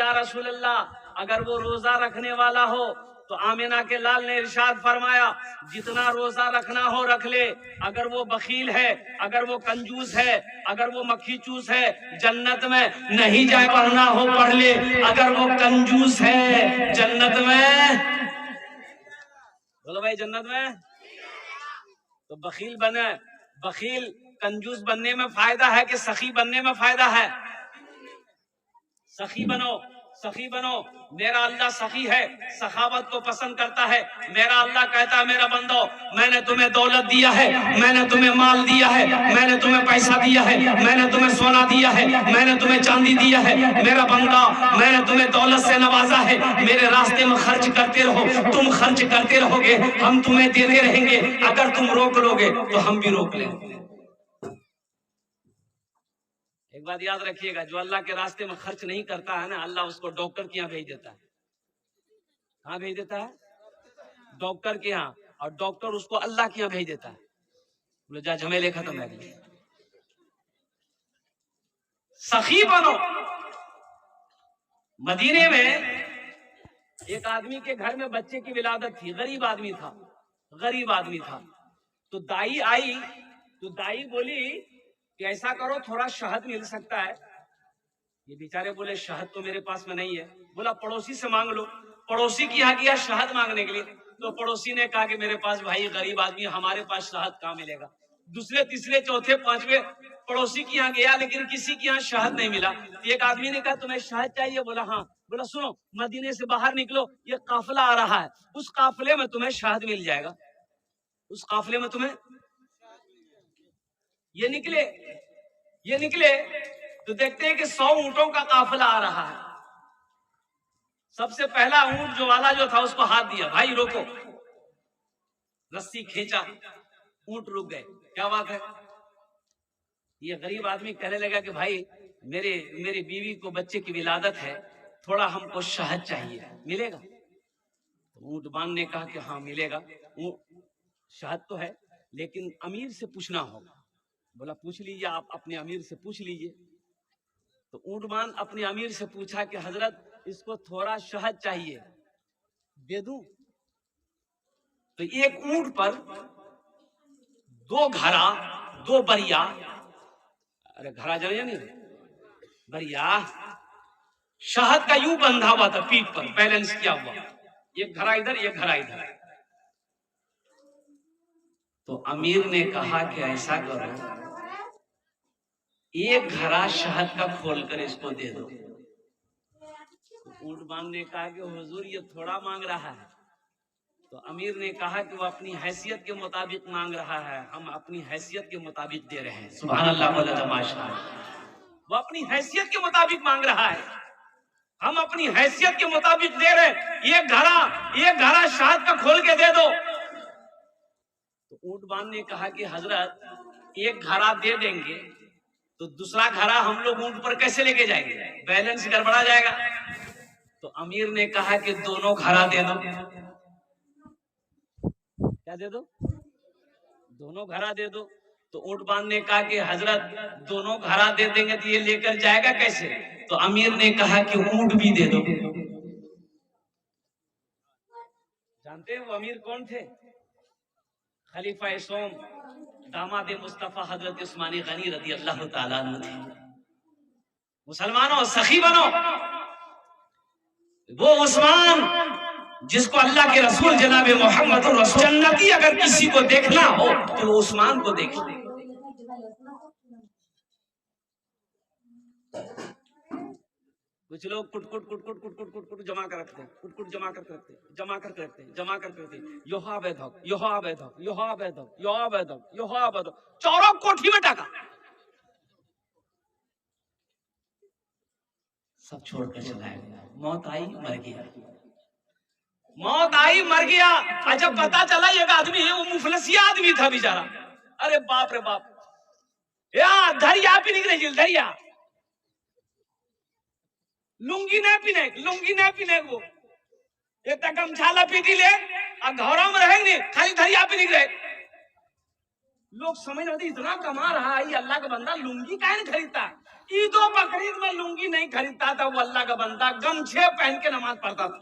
या रसूल अल्लाह, अगर वो रोजा रखने वाला हो तो आमिना के लाल ने इरशाद फरमाया जितना रोजा रखना हो रख ले। अगर वो बखील है, अगर वो कंजूस है, अगर वो मक्खी चूस है, जन्नत में नहीं जाए, पढ़ना हो पढ़ ले। अगर वो कंजूस है जन्नत में, बोलो भाई जन्नत में, तो बखील बने। बखील कंजूस बनने में फायदा है कि सखी बनने में फायदा है? सखी बनो, सखी बनो। मेरा अल्लाह सखी है, सखावत को पसंद करता है। मेरा अल्लाह कहता है मेरा बंदो, मैंने तुम्हें दौलत दिया है, मैंने तुम्हें माल दिया है, मैंने तुम्हें पैसा दिया है, मैंने तुम्हें सोना दिया है, मैंने तुम्हें चांदी दिया है। मेरा बंदा, मैंने तुम्हें दौलत से नवाजा है। मेरे रास्ते में खर्च करते रहो, तुम खर्च करते रहोगे, हम तुम्हें देते रहेंगे। अगर तुम रोक लोगे तो हम भी रोक लेंगे। एक बात याद रखिएगा, जो अल्लाह के रास्ते में खर्च नहीं करता है ना, अल्लाह उसको डॉक्टर के यहाँ भेज देता है। कहाँ भेज देता है? डॉक्टर के यहाँ। और डॉक्टर उसको अल्लाह के यहाँ भेज देता है। बोले जा झमेले खत्म है। सखी बनो। मदीने में एक आदमी के घर में बच्चे की विलादत थी। गरीब आदमी था, गरीब आदमी था। तो दाई आई, तो दाई बोली कि ऐसा करो, थोड़ा शहद मिल सकता है? ये बेचारे बोले शहद तो मेरे पास में नहीं है। बोला पड़ोसी से मांग लो। पड़ोसी के यहाँ गया शहद मांगने के लिए, तो पड़ोसी ने कहा कि मेरे पास भाई गरीब आदमी, हमारे पास शहद कहाँ मिलेगा। दूसरे तीसरे चौथे पांचवे पड़ोसी के यहाँ गया, लेकिन किसी के यहाँ शहद नहीं मिला। एक आदमी ने कहा तुम्हें शहद चाहिए? बोला हाँ। बोला सुनो, मदीने से बाहर निकलो, ये काफिला आ रहा है, उस काफिले में तुम्हें शहद मिल जाएगा। उस काफिले में तुम्हें, ये निकले तो देखते हैं कि 100 ऊंटों का काफिला आ रहा है। सबसे पहला ऊंट जो वाला जो था उसको हाथ दिया, भाई रोको। रस्सी खींचा, ऊंट रुक गए। क्या बात है? ये गरीब आदमी कहने लगा कि भाई मेरी बीवी को बच्चे की विलादत है, थोड़ा हमको शहद चाहिए, मिलेगा? तो ऊंट बांग ने कहा कि हाँ मिलेगा, शहद तो है, लेकिन अमीर से पूछना होगा। बोला पूछ लीजिए, आप अपने अमीर से पूछ लीजिए। तो ऊंटमान अपने अमीर से पूछा कि हजरत इसको थोड़ा शहद चाहिए, दे दूं? तो एक ऊंट पर 2 घड़ा, 2 बरिया, अरे घड़ा जाने नहीं, बरिया शहद का यूं बंधा हुआ था, पीठ पर बैलेंस किया हुआ, एक घड़ा इधर एक घड़ा इधर। तो अमीर ने कहा कि ऐसा करो, एक घड़ा शहद का खोलकर इसको दे दो। ऊंटमान ने कहा कि हुजूर ये थोड़ा मांग रहा है। तो अमीर ने कहा कि वो अपनी हैसियत के मुताबिक मांग रहा है, हम अपनी हैसियत के मुताबिक दे रहे हैं। सुभान अल्लाह वल्ला माशाअल्लाह। वो अपनी हैसियत के मुताबिक मांग रहा है, हम अपनी हैसियत के मुताबिक दे रहे हैं। एक घड़ा शहद का खोल के दे दो। तो ऊंटमान ने कहा कि हजरत एक घड़ा दे देंगे तो दूसरा घड़ा हम लोग ऊंट पर कैसे लेके जाएंगे, बैलेंस गड़बड़ा जाएगा। तो अमीर ने कहा कि दोनों घड़ा दे दो। क्या दे दो? दोनों घड़ा दे दो। तो ऊंटमान ने कहा कि हजरत दोनों घड़ा दे देंगे तो ये लेकर जाएगा कैसे? तो अमीर ने कहा कि ऊंट भी दे दो। जानते हैं वो अमीर कौन थे? खलीफा सोम, दामाद मुस्तफा हजरत उस्मानी गनी रदी अल्लाह ताला अन्हु थे। मुसलमानों सखी बनो। वो उस्मान जिसको अल्लाह के रसूल जनाबे मोहम्मद रसूल जन्नती अगर किसी को देखना हो तो वो उस्मान को देखिए। कुछ लोग कुट जमा कर रखते हैं, कुट जमा करके रखते हैं। योहा बेधक चौरों कोठी में टाका, सब छोड़कर चला गया। मौत आई मर गया, मौत आई मर गया। और जब पता चला एक आदमी है, वो मुफलसिया आदमी था बेचारा। अरे बाप रे बाप, या धरिया भी निकले, धरिया लुंगी नहीं पीने वो एक गमछा लपेटी ले और घरों में रहेंगे, खाली धरिया भी निकले। लोग समझ रहे इतना कमा रहा है ये अल्लाह का बंदा, लुंगी काहे नहीं खरीदता? ईदो बकरीद में लुंगी नहीं खरीदता था, वो अल्लाह का बंदा गमछे पहन के नमाज पढ़ता था।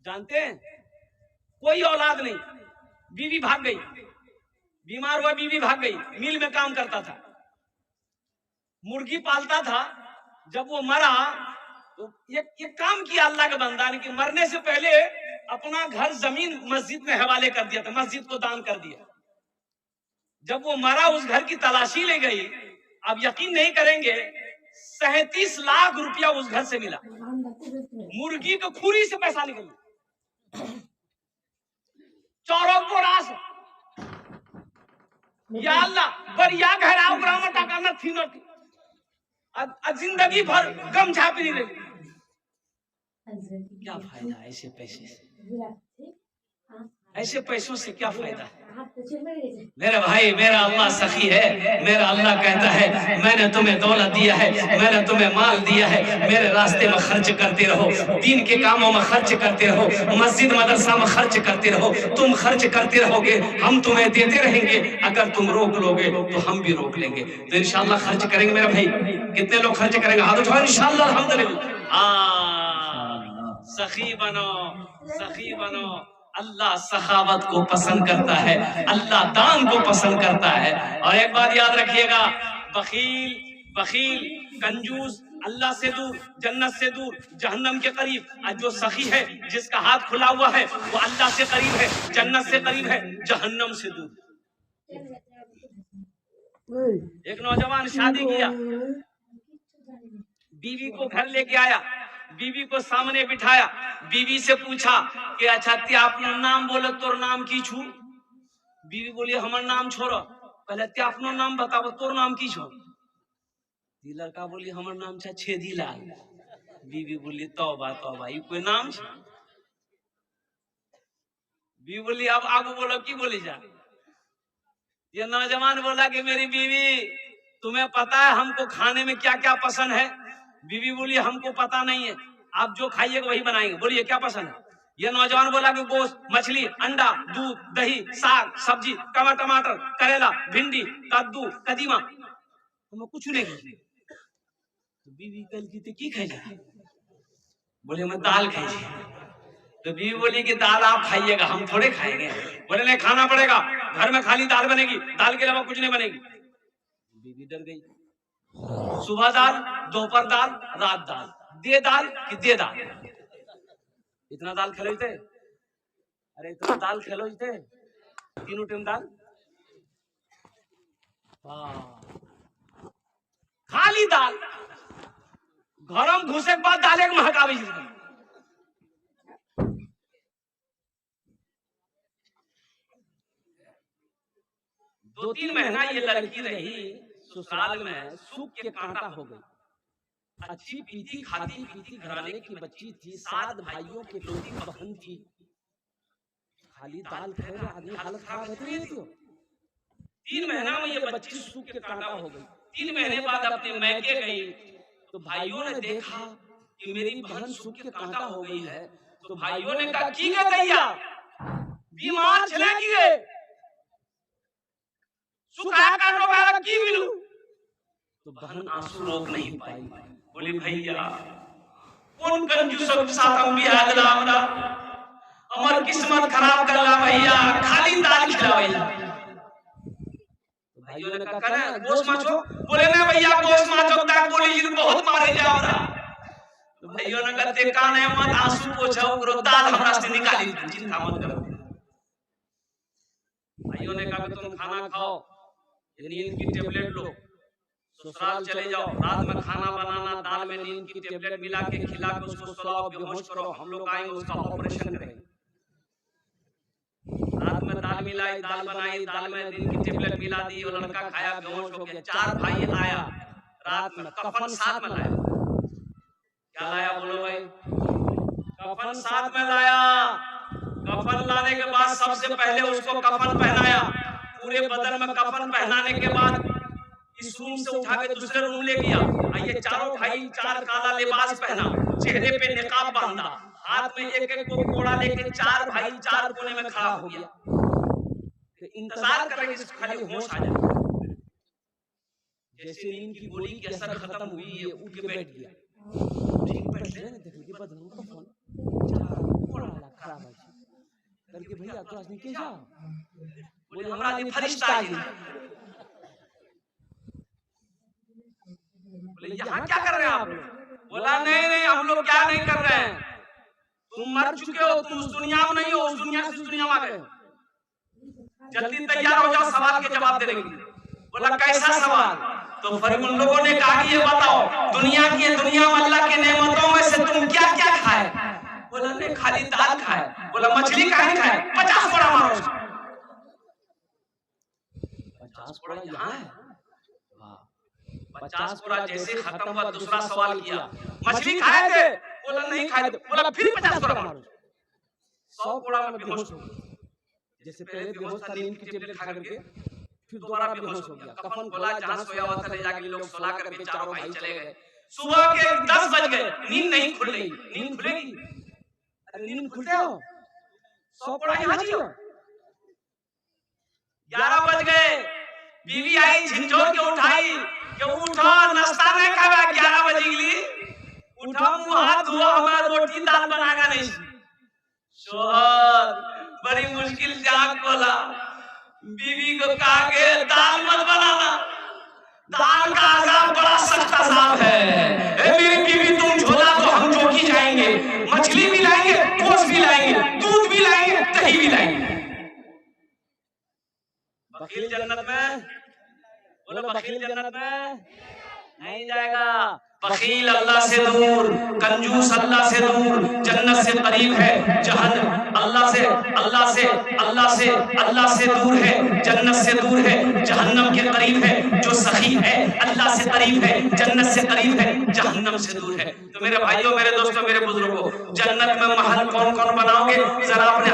जानते हैं, कोई औलाद नहीं, बीवी भाग गई, बीमार हुआ, बीवी भाग गई, मिल में काम करता था, मुर्गी पालता था। जब वो मरा तो ये काम किया अल्लाह के बंदा ने कि मरने से पहले अपना घर जमीन मस्जिद में हवाले कर दिया था, मस्जिद को दान कर दिया। जब वो मरा उस घर की तलाशी ले गई, आप यकीन नहीं करेंगे 37 लाख रुपया उस घर से मिला, मुर्गी को खुरी से पैसा निकल, चौरों को रास। या अल्लाह बरिया घराव ग्राम टाका न थी न जिंदगी भर गम झापी नहीं रही। क्या फायदा ऐसे पैसे से, ऐसे पैसों से क्या फायदा है? मेरे भाई, मेरा अल्लाह सखी है, मेरा अल्लाह कहता है मैंने तुम्हें दौलत दिया है, मैंने तुम्हें माल दिया है, मेरे रास्ते में खर्च करते रहो, दीन के कामों में खर्च करते रहो, मस्जिद मदरसा में खर्च करते रहो। तुम खर्च करते रहोगे, हम तुम्हें देते रहेंगे। अगर तुम रोक लोगे तो हम भी रोक लेंगे। तो इंशाल्लाह खर्च करेंगे मेरे भाई। कितने लोग खर्च करेंगे? हाथ उठाओ इंशाल्लाह, अल्हम्दुलिल्लाह। सखी बनो, सखी बनो। अल्लाह सखावत को पसंद करता है, अल्लाह दान को पसंद करता है। और एक बात याद रखिएगा, बखील, बखील, कंजूस अल्लाह से दूर, जन्नत से दूर, जहन्नम के करीब। और जो सखी है, जिसका हाथ खुला हुआ है, वो अल्लाह से करीब है, जन्नत से करीब है, जहन्नम से दूर। एक नौजवान शादी किया, बीवी को घर लेके आया, बीवी को सामने बिठाया, बीवी से पूछा कि अच्छा ते अपना नाम बोलो, तोर नाम की छू? बीवी बोली हमार नाम छोड़ो, पहले ते अपनो नाम बताओ, तोर नाम की छो? लड़का बोली हमार नाम छा छेदीलाल। बीवी बोली तौबा तौबा, ये कोई नाम छे? बीवी बोली अब आगू बोलो, की बोली जा? ये नौजवान बोला कि मेरी बीवी, तुम्हें पता है हमको खाने में क्या क्या पसंद है? बीवी बोली हमको पता नहीं है, आप जो खाइएगा वही बनाएंगे। बोलिए क्या पसंद है? ये नौजवान बोला कि गोश्त, मछली, अंडा, दूध, दही, साग, सब्जी, टमाटर, करेला, भिंडी, कद्दू, कदीमा। हमें कुछ नहीं खाई। तो बीवी कल की खाई जा? बोले मैं दाल खाई। तो बीवी बोली कि दाल आप खाइएगा, हम थोड़े खाएंगे। बोले नहीं, खाना पड़ेगा, घर में खाली दाल बनेगी, दाल के अलावा कुछ नहीं बनेगी। बीवी डर गई। सुबह दाल, दोपहर दाल, रात दाल, दे दाल कि दे दाल। इतना दाल खेलोते? अरे इतना दाल खेलोते, तीनों टाइम दाल, खाली दाल। घरम घुसे के बाद दाले के महकावे। 2-3 महीना ये लड़की रही ससुराल में, सूख के कांटा हो गई। अच्छी पीती खाती पीती घराने की बच्ची थी, 7 भाइयों की छोटी बहन थी। खाली दाल खाए आदमी हालत खराब होती है। 3 महीना में ये बच्ची सूख के कांटा हो गई। 3 महीने बाद अपने मैके गई तो भाइयों ने देखा कि मेरी बहन सूख के कांटा हो गई है। तो भाइयों ने कहा की गे दैया, बीमार चले गे, सुखा कांटो बारा की मिलू? तो बहन आंसू रोक नहीं पाई। बोली भैया कौन कंजूसों के साथ हम बियाह दिलावला, हमार किस्मत खराब करला भैया, खाली दाल खिलावैला। भाइयों ने कहा ना गोश्त माछो? बोले ना भैया गोश्त माछो तक बोली जी बहुत मारे जावरा। तो भाइयों ने कहा ते काने मत आंसू पोछो, करो दाल हमरा से निकाली, चिंता मत करो। भाइयों ने कहा तुम खाना खाओ, नींद की टेबलेट लो, ससुराल चले जाओ, रात में खाना बनाना, दाल में नींद की टेबलेट मिला के खिला के उसको सुलाओ, बेहोश करो, हम लोग आएंगे उसका ऑपरेशन करेंगे। रात में दाल मिलाई, दाल बनाई, दाल में नींद की टेबलेट मिला दी और लड़का खाया, बेहोश हो गया। 4 भाई आया रात में, कफन साथ में लाया। क्या लाया बोलो भाई? कफन साथ में लाया। कफन लाने के बाद सबसे पहले उसको कफन पहनाया, पूरे बदन में कफन पहनाने के बाद इस रूम से उठा के दूसरे रूम ले गया। ये चारों भाई 4 काला लिबास पहना, चेहरे पे निकाब बांधा, हाथ में एक कोड़ा लेके 4 भाई 4 कोने में खड़ा हो गया। इंतजार कर रहे खाली होश आ जाए। जैसे नींद की गोली की असर खत्म हुई, ये उठ के बैठ गया। ठीक बैठ ले देखने के बाद उनका फोन बड़ा खराब है करके, भैया तो आज नहीं कैसा? बोले हमारा आज फरिश्ता आ गया। बोले यहाँ क्या कर रहे हैं आप? बोला नहीं नहीं हम लोग क्या नहीं कर रहे हैं, तुम मर चुके हो, तुम उस दुनिया में नहीं हो, उस दुनिया से उस दुनिया में आ गए, जल्दी तैयार हो जाओ, सवाल के जवाब दे देंगे। बोला कैसा सवाल? तो फिर उन लोगों ने कहा कि ये बताओ दुनिया में अल्लाह के नेमतों में से तुम क्या क्या खाए? बोला नहीं खाली दाल खाए। बोला मछली काहे खाए? 50 कोड़ा मारो। 50 कोड़ा यहाँ है? 50 कोड़ा जैसे खत्म हुआ दूसरा सवाल किया, मछली खाए थे? बोला नहीं खाए थे। बोला फिर 50 कोड़ा मारो। 100 कोड़ा में बेहोश हो गया। जैसे पहले बेहोश था नींद की टेबलेट खा करके, फिर दोबारा बेहोश हो गया। कफन खोला, जहां सोया हुआ था ले जाके लोग सुला करके चारों भाई चले गए। सुबह के 10 बज गए, नींद नहीं खुल रही। नींद खुलेगी? अरे नींद खुलते हो 100 कोड़ा यहाँ जियो। 11 बज गए, बीवी आई झिंझोर के उठाई कि उठो नाश्ता नहीं खावा, 11 बजे के लिए उठो, मुंह हाथ धो, हमारा रोटी दाल बनाना नहीं। शोहर बड़ी मुश्किल से आँख खोला, बीवी को कहा के दाल मत बनाना, दाल का आजाद बड़ा सख्त आजाद है। मेरी बीवी तुम झोला तो हम चौकी जाएंगे, मछली भी लाएंगे, गोश्त भी लाएंगे, दूध भी लाएंगे, दही भी लाएंगे। बखील जन्नत में? बोलो बखील जन्नत में नहीं जाएगा। बखील अल्लाह से दूर, कंजूस अल्लाह से दूर, जन्नत से करीब है, जहन्नम अल्लाह से दूर है, जन्नत से दूर है, जहन्नम के करीब है। जो सखी है अल्लाह से करीब है, जन्नत से करीब है, जहन्नम से दूर है। तो मेरे भाइयों, मेरे दोस्तों, मेरे बुजुर्गों, जन्नत में महल कौन कौन बनाओगे? जरा अपने